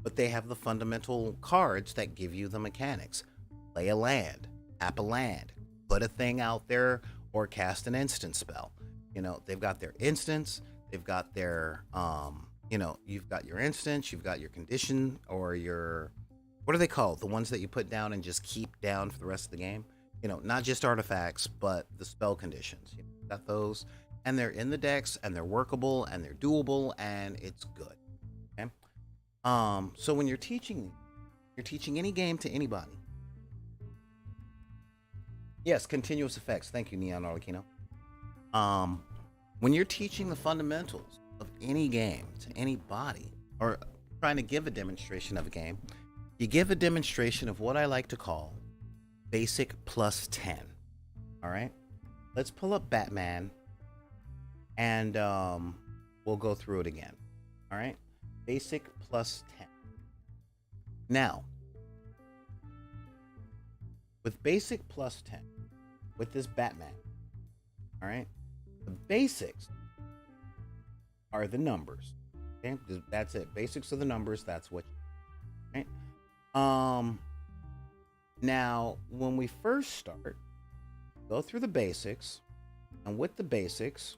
but they have the fundamental cards that give you the mechanics. Play a land, tap a land, put a thing out there, or cast an instant spell. They've got their instance, they've got their you've got your instance, you've got your condition, or your, what are they called, the ones that you put down and just keep down for the rest of the game. Not just artifacts, but the spell conditions. Got those, and they're in the decks, and they're workable, and they're doable, and it's good. Okay. So when you're teaching any game to anybody. Yes, continuous effects. Thank you, Neon Arlecchino. When you're teaching the fundamentals of any game to anybody, or trying to give a demonstration of a game, you give a demonstration of what I like to call basic plus 10. All right, let's pull up Batman, and we'll go through it again. All right, basic plus 10. Now, with basic plus 10, with this Batman, all right, the basics are the numbers. Okay, that's it. Basics are the numbers. That's what. Right. Now, when we first start, go through the basics, and with the basics,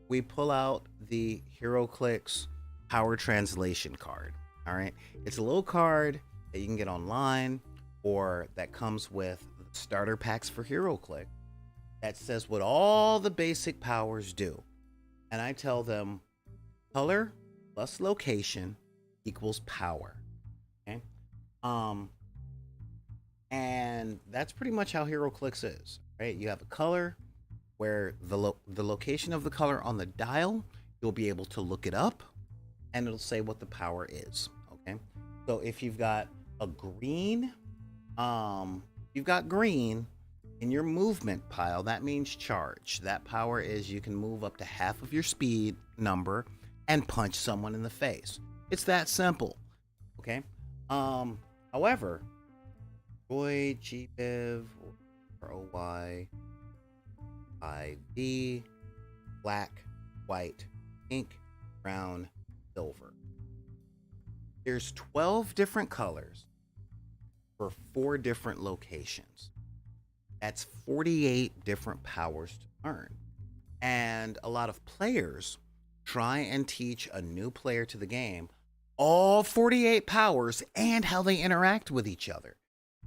we pull out the HeroClix Power Translation card. All right, it's a little card that you can get online, or that comes with the starter packs for HeroClix, that says what all the basic powers do. And I tell them color plus location equals power. Okay. And that's pretty much how HeroClix is, right? You have a color where the location of the color on the dial, you'll be able to look it up, and it'll say what the power is. Okay. So if you've got a green, you've got green in your movement pile, that means charge. That power is you can move up to half of your speed number and punch someone in the face. It's that simple. Okay. However, Roy, GBiv, or OY, IV, black, white, pink, brown, silver. There's 12 different colors for 4 different locations. That's 48 different powers to learn. And a lot of players try and teach a new player to the game all 48 powers and how they interact with each other.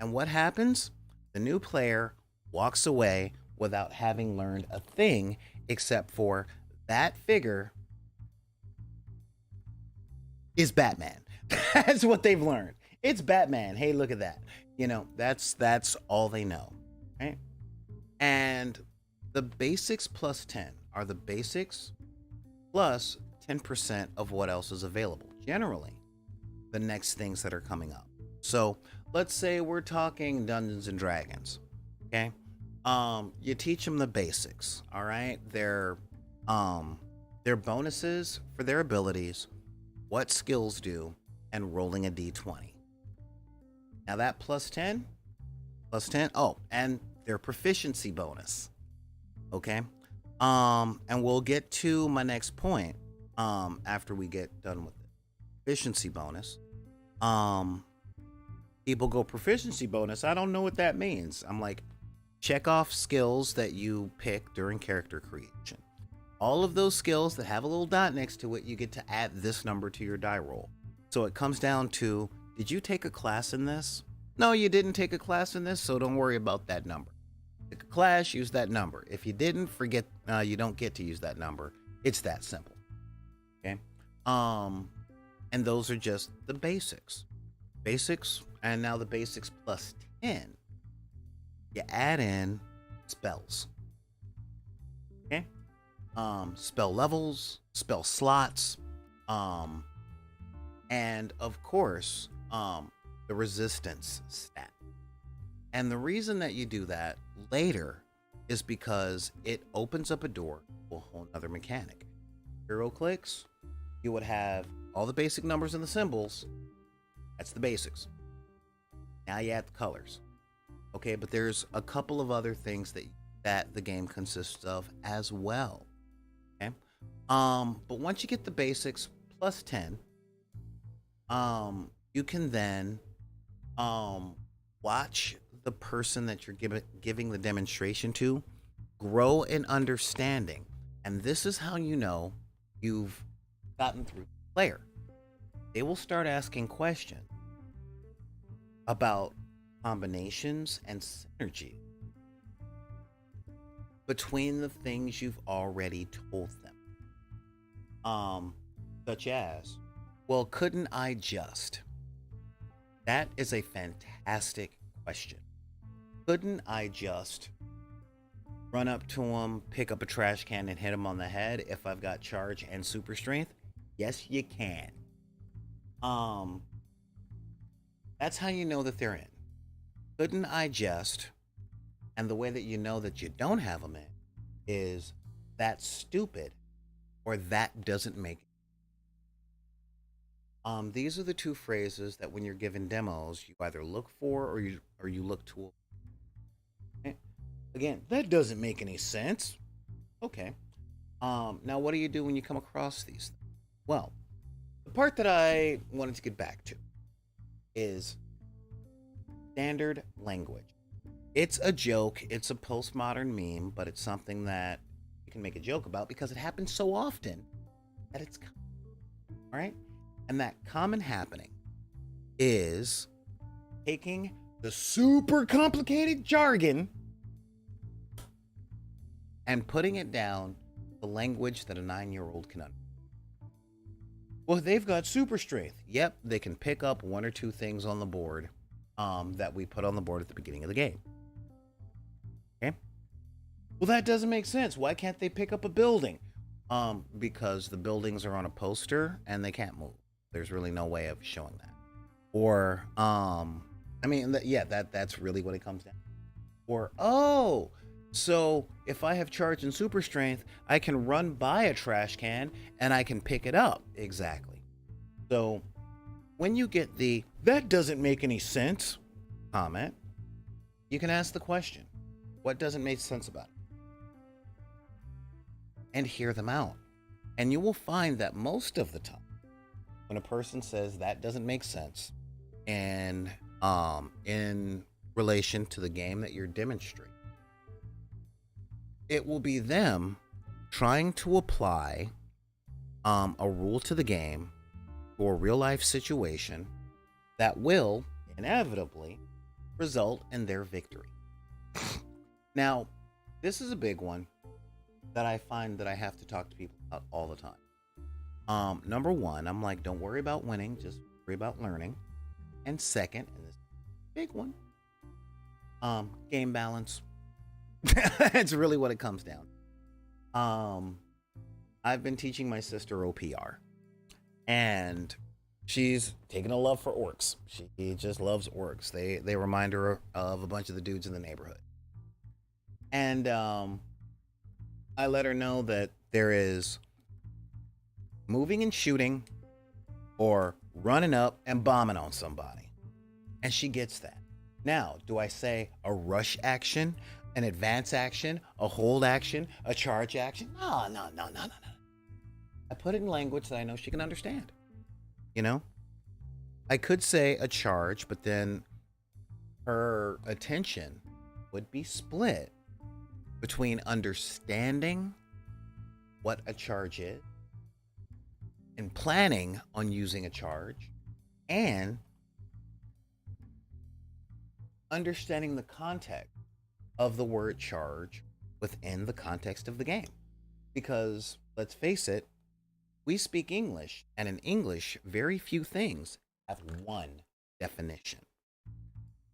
And what happens? The new player walks away without having learned a thing except for that figure is Batman. That's what they've learned. It's Batman. Hey, look at that. That's all they know, right? And the basics plus 10 are the basics plus 10% of what else is available. Generally, the next things that are coming up. So let's say we're talking Dungeons and Dragons. Okay. You teach them the basics. All right. Their bonuses for their abilities, what skills do, and rolling a d20. Now that plus 10. Oh, and their proficiency bonus. Okay. And we'll get to my next point after we get done with the proficiency bonus. People go proficiency bonus. I don't know what that means. I'm like, check off skills that you pick during character creation. All of those skills that have a little dot next to it, you get to add this number to your die roll. So it comes down to, did you take a class in this? No, you didn't take a class in this, so don't worry about that number. Pick a class, use that number. If you didn't, forget, you don't get to use that number. It's that simple. Okay. And those are just the basics. Basics, and now the basics plus 10. You add in spells. Okay. Spell levels, spell slots, and of course, the resistance stat. And the reason that you do that later is because it opens up a door to a whole other mechanic. HeroClix, you would have all the basic numbers and the symbols. That's the basics. Now you add the colors. Okay, but there's a couple of other things that the game consists of as well. Okay. But once you get the basics plus 10, you can then watch the person that you're giving the demonstration to grow in understanding. And this is how you know you've gotten through the player. They will start asking questions about combinations and synergy between the things you've already told them. Such as, well, couldn't I just? That is a fantastic question. Couldn't I just run up to him, pick up a trash can, and hit him on the head if I've got charge and super strength? Yes, you can. That's how you know that they're in. Couldn't I just? And the way that you know that you don't have them in is that's stupid or that doesn't make. These are the two phrases that when you're given demos, you either look for or you look to. Again, that doesn't make any sense. Okay. Now what do you do when you come across these? Well, the part that I wanted to get back to is standard language. It's a joke, it's a postmodern meme, but it's something that you can make a joke about because it happens so often that it's common. All right? And that common happening is taking the super complicated jargon and putting it down the language that a 9-year-old can understand. Well, they've got super strength. Yep, they can pick up one or two things on the board that we put on the board at the beginning of the game. Okay? Well, that doesn't make sense. Why can't they pick up a building? Because the buildings are on a poster and they can't move. There's really no way of showing that. Or, that's really what it comes down to. Or, oh, so if I have charge and super strength, I can run by a trash can and I can pick it up. Exactly. So when you get the "that doesn't make any sense" comment, you can ask the question, what doesn't make sense about it? And hear them out. And you will find that most of the time, when a person says that doesn't make sense and in relation to the game that you're demonstrating, it will be them trying to apply a rule to the game or a real life situation that will inevitably result in their victory. Now, this is a big one that I find that I have to talk to people about all the time. Number one, I'm like, don't worry about winning, just worry about learning. And second, and this big one, game balance. It's really what it comes down. I've been teaching my sister OPR, and she's taken a love for orcs. She just loves orcs. They remind her of a bunch of the dudes in the neighborhood. And I let her know that there is moving and shooting or running up and bombing on somebody. And she gets that. Now, do I say a rush action, an advance action, a hold action, a charge action? No. I put it in language that I know she can understand. You know? I could say a charge, but then her attention would be split between understanding what a charge is and planning on using a charge and understanding the context of the word charge within the context of the game. Because let's face it, we speak English, and in English, very few things have one definition.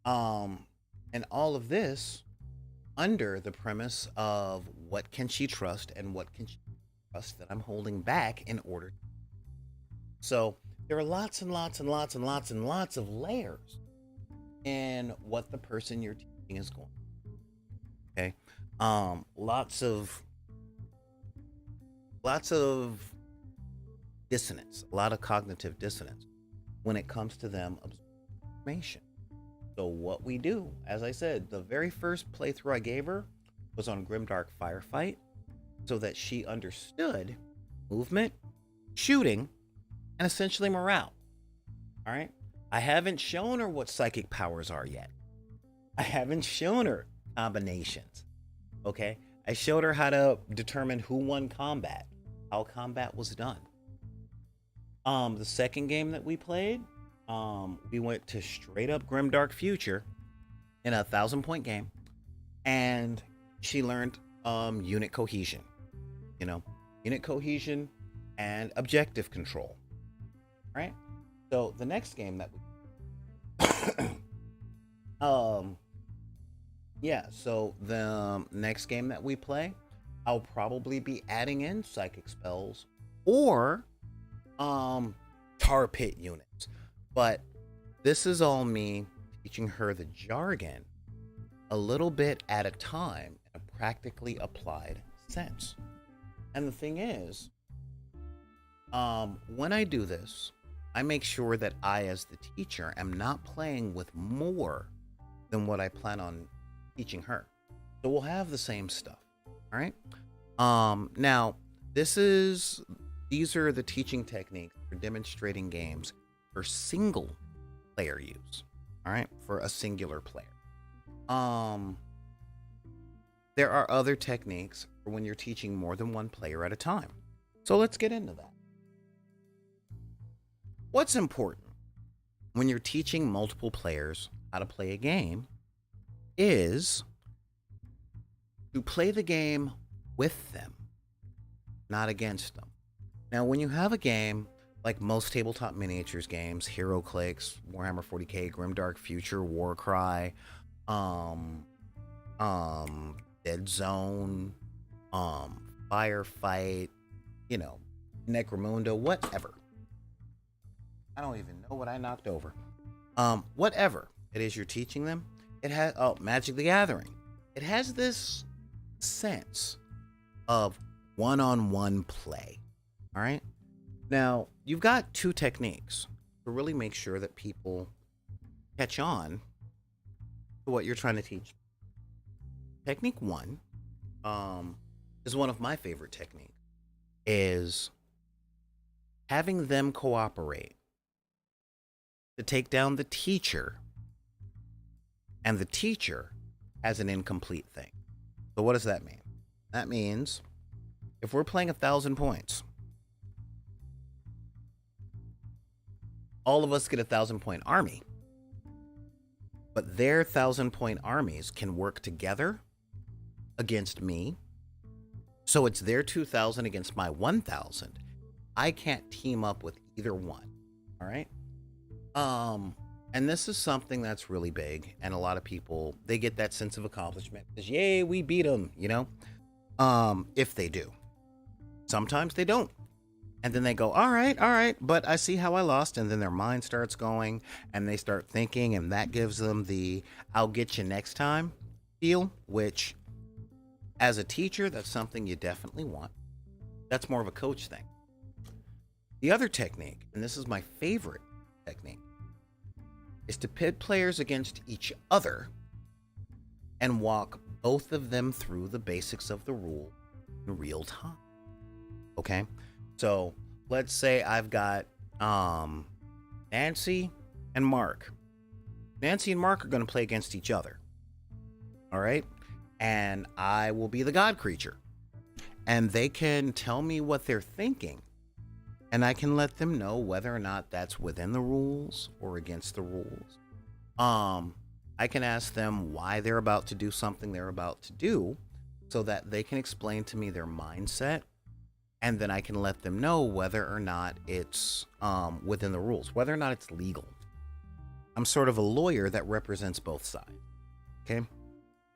And all of this under the premise of what can she trust and what can she trust that I'm holding back in order. So there are lots and lots and lots and lots and lots of layers in what the person you're teaching is going. Okay. Lots of dissonance, a lot of cognitive dissonance when it comes to them absorbing information. So what we do, as I said, the very first playthrough I gave her was on Grimdark Firefight, so that she understood movement, shooting, and essentially morale. All right. I haven't shown her what psychic powers are yet. I haven't shown her combinations. Okay? I showed her how to determine who won combat, how combat was done. The second game that we played, we went to straight up Grimdark Future in a 1,000-point game, and she learned unit cohesion. You know, unit cohesion and objective control. Right? So the next game that we so the next game that we play, I'll probably be adding in psychic spells or tar pit units. But this is all me teaching her the jargon a little bit at a time in a practically applied sense. And the thing is, when I do this, I make sure that I, as the teacher, am not playing with more than what I plan on teaching her. So we'll have the same stuff. All right. Now, these are the teaching techniques for demonstrating games for single player use. All right, for a singular player. There are other techniques for when you're teaching more than one player at a time. So let's get into that. What's important when you're teaching multiple players how to play a game is to play the game with them, not against them. Now, when you have a game like most tabletop miniatures games, HeroClix, Warhammer 40k, Grimdark Future, Warcry, Dead Zone, Firefight, Necromunda, whatever. I don't even know what I knocked over. Whatever it is you're teaching them, it has Magic the Gathering. It has this sense of one-on-one play. All right. Now, you've got two techniques to really make sure that people catch on to what you're trying to teach. Technique one is one of my favorite techniques, is having them cooperate to take down the teacher, and the teacher has an incomplete thing. So what does that mean? That means if we're playing 1,000 points, all of us get a 1,000-point army, but their 1,000-point armies can work together against me. So it's their 2,000 against my 1,000. I can't team up with either one. All right. And this is something that's really big, and a lot of people, they get that sense of accomplishment because, yay, we beat them, if they do. Sometimes they don't. And then they go, all right, but I see how I lost. And then their mind starts going and they start thinking, and that gives them the I'll get you next time feel, which as a teacher, that's something you definitely want. That's more of a coach thing. The other technique, and this is my favorite technique, is to pit players against each other and walk both of them through the basics of the rule in real time. Okay? So let's say I've got Nancy and Mark. Nancy and Mark are going to play against each other. All right? And I will be the God creature. And they can tell me what they're thinking. And I can let them know whether or not that's within the rules or against the rules. I can ask them why they're about to do something they're about to do so that they can explain to me their mindset. And then I can let them know whether or not it's within the rules, whether or not it's legal. I'm sort of a lawyer that represents both sides. Okay?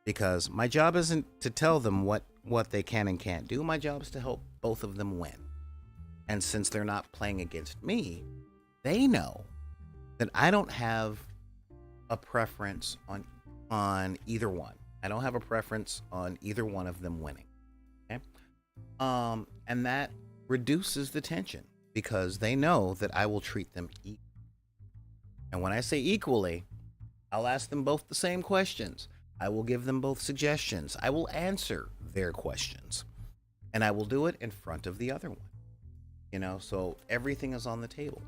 Because my job isn't to tell them what they can and can't do. My job is to help both of them win. And since they're not playing against me, they know that I don't have a preference on either one. I don't have a preference on either one of them winning. Okay? And that reduces the tension because they know that I will treat them equally. And when I say equally, I'll ask them both the same questions. I will give them both suggestions. I will answer their questions. And I will do it in front of the other one. So everything is on the table.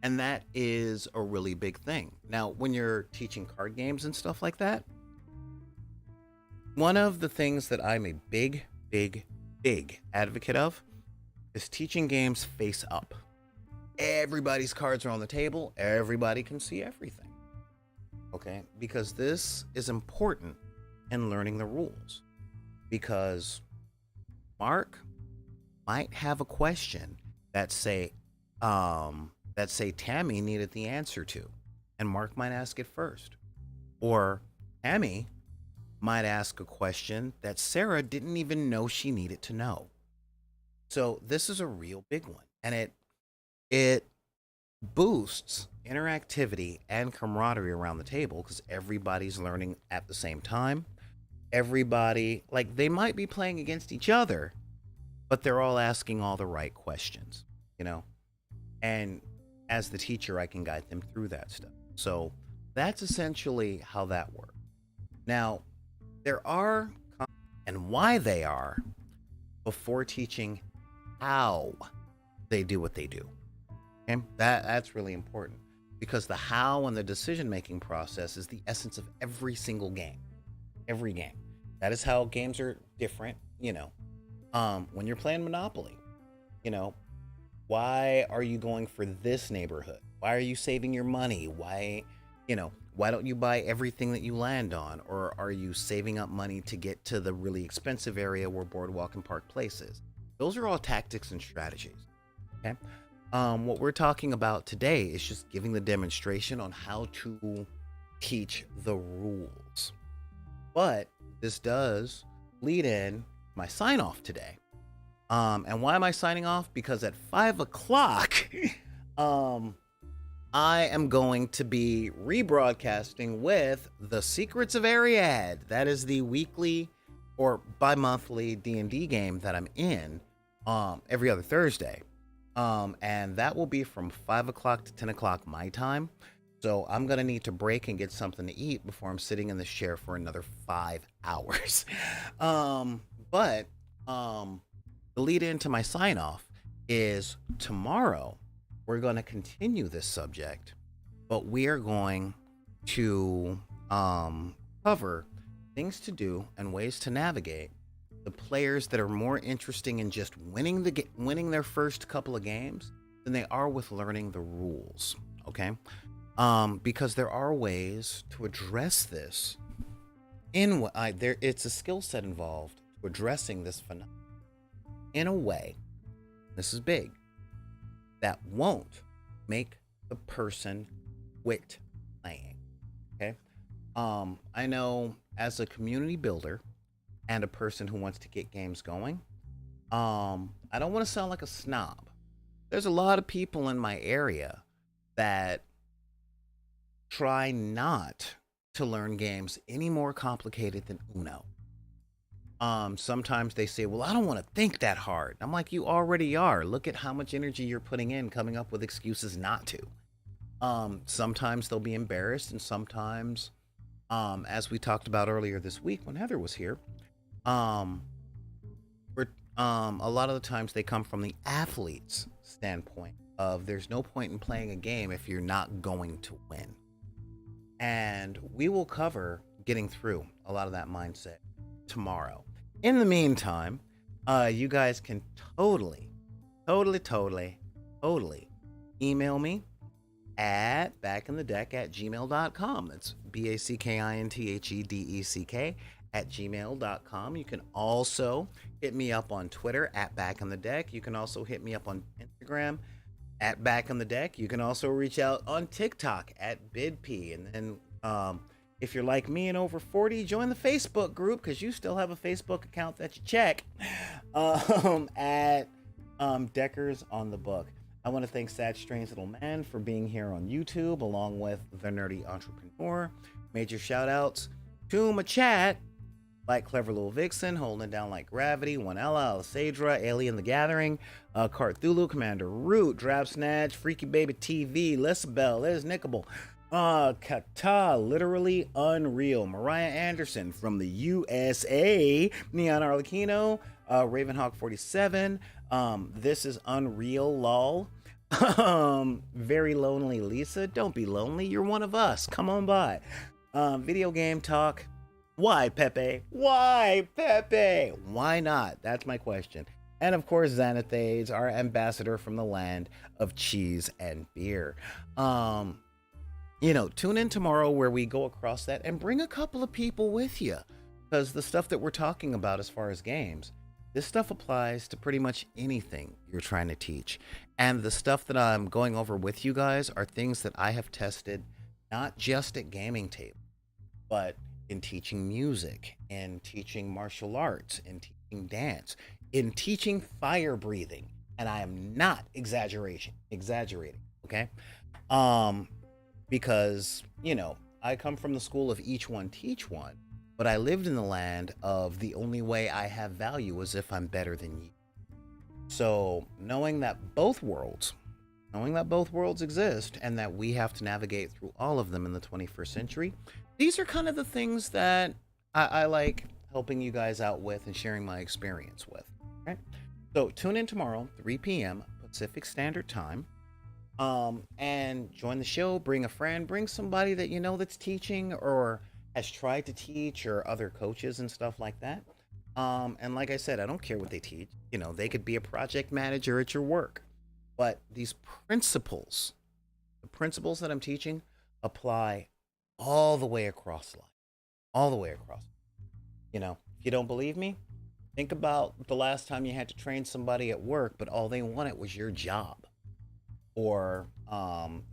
And that is a really big thing. Now, when you're teaching card games and stuff like that, one of the things that I'm a big, big, big advocate of is teaching games face up. Everybody's cards are on the table. Everybody can see everything. Okay? Because this is important in learning the rules. Because Mark might have a question that say Tammy needed the answer to, and Mark might ask it first. Or Tammy might ask a question that Sarah didn't even know she needed to know. So this is a real big one, and it boosts interactivity and camaraderie around the table because everybody's learning at the same time. Everybody, like, they might be playing against each other, but they're all asking all the right questions, you know? And as the teacher, I can guide them through that stuff. So that's essentially how that works. Now, there are and why they are before teaching how they do what they do. Okay? That's really important because the how and the decision-making process is the essence of every single game. Every game. That is how games are different, you know. When you're playing Monopoly, you know, why are you going for this neighborhood? Why are you saving your money? Why don't you buy everything that you land on? Or are you saving up money to get to the really expensive area where Boardwalk and Park Place is? Those are all tactics and strategies. Okay. What we're talking about today is just giving the demonstration on how to teach the rules. But this does lead in my sign off today. And why am I signing off? Because at 5 o'clock, I am going to be rebroadcasting with The Secrets of Ariad. That is the weekly or bi-monthly D&D game that I'm in every other Thursday. And that will be from 5 o'clock to 10 o'clock my time. So I'm going to need to break and get something to eat before I'm sitting in this chair for another 5 hours. But the lead into my sign off is tomorrow. We're going to continue this subject, but we are going to cover things to do and ways to navigate the players that are more interesting in just winning their first couple of games than they are with learning the rules. Okay, because there are ways to address this. It's a skill set involved to addressing this phenomenon in a way. This is big. That won't make the person quit playing. Okay. I know as a community builder and a person who wants to get games going, I don't want to sound like a snob. There's a lot of people in my area that try not to learn games any more complicated than Uno. Sometimes they say, well, I don't want to think that hard. I'm like, you already are. Look at how much energy you're putting in coming up with excuses not to. Sometimes they'll be embarrassed, and sometimes, as we talked about earlier this week when Heather was here, a lot of the times they come from the athlete's standpoint of there's no point in playing a game if you're not going to win. And we will cover getting through a lot of that mindset tomorrow. In the meantime, you guys can totally email me at backinthedeck@gmail.com. That's BACKINTHEDECK@gmail.com. You can also hit me up on Twitter at backinthedeck. You can also hit me up on Instagram at backinthedeck. You can also reach out on TikTok at bidp. And then if you're like me and over 40, join the Facebook group because you still have a Facebook account that you check at Deckers on the Book. I want to thank Sad Strange Little Man for being here on YouTube along with The Nerdy Entrepreneur. Major shout outs to my chat like Clever Little Vixen, Holding It Down Like Gravity, One Ella, Alisadra, Alien the Gathering, Carthulu, Commander Root, Drab Snatch, Freaky Baby TV, Lisabel, Liz Nickable, Kata, Literally Unreal, Mariah Anderson from the USA, Neon Arlecchino, Ravenhawk 47, This is Unreal, lol, Very lonely Lisa. Don't be lonely. You're one of us. Come on by. Video game talk. Why, Pepe? Why, Pepe? Why not? That's my question. And of course, Xanathades, our ambassador from the land of cheese and beer. Tune in tomorrow where we go across that and bring a couple of people with you. Because the stuff that we're talking about as far as games, this stuff applies to pretty much anything you're trying to teach. And the stuff that I'm going over with you guys are things that I have tested not just at gaming table, but in teaching music, in teaching martial arts, in teaching dance, in teaching fire breathing. And I am not exaggerating, okay? Because, I come from the school of each one teach one, but I lived in the land of the only way I have value is if I'm better than you. So knowing that both worlds exist and that we have to navigate through all of them in the 21st century, these are kind of the things that I like helping you guys out with and sharing my experience with. Right? So tune in tomorrow, 3 p.m. Pacific Standard Time. And join the show, bring a friend, bring somebody that you know that's teaching or has tried to teach, or other coaches and stuff like that. And like I said, I don't care what they teach. They could be a project manager at your work. But these principles, the principles that I'm teaching, apply all the way across life. All the way across. If you don't believe me, think about the last time you had to train somebody at work, but all they wanted was your job. Or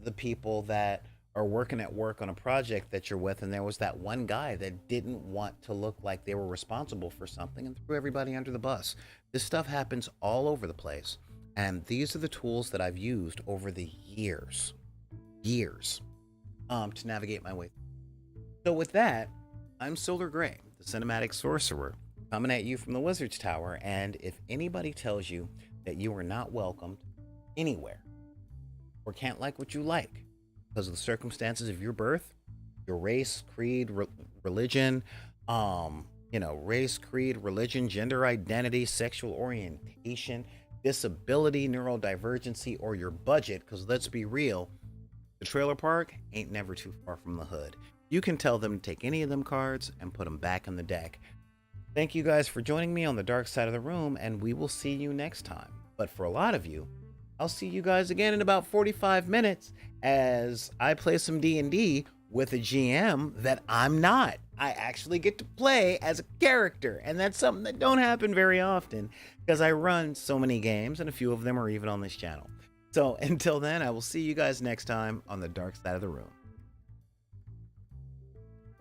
the people that are working at work on a project that you're with, and there was that one guy that didn't want to look like they were responsible for something and threw everybody under the bus. This stuff happens all over the place, and these are the tools that I've used over the years to navigate my way through. So with that, I'm Solar Grey, the cinematic sorcerer, coming at you from the Wizard's Tower. And if anybody tells you that you are not welcomed anywhere, or can't like what you like because of the circumstances of your birth, your race, creed, religion, race, creed, religion, gender identity, sexual orientation, disability, neurodivergency, or your budget, because let's be real, the trailer park ain't never too far from the hood. You can tell them to take any of them cards and put them back in the deck. Thank you guys for joining me on the dark side of the room, and we will see you next time. But for a lot of you, I'll see you guys again in about 45 minutes as I play some D&D with a GM that I'm not. I actually get to play as a character, and that's something that don't happen very often because I run so many games, and a few of them are even on this channel. So until then, I will see you guys next time on the dark side of the room.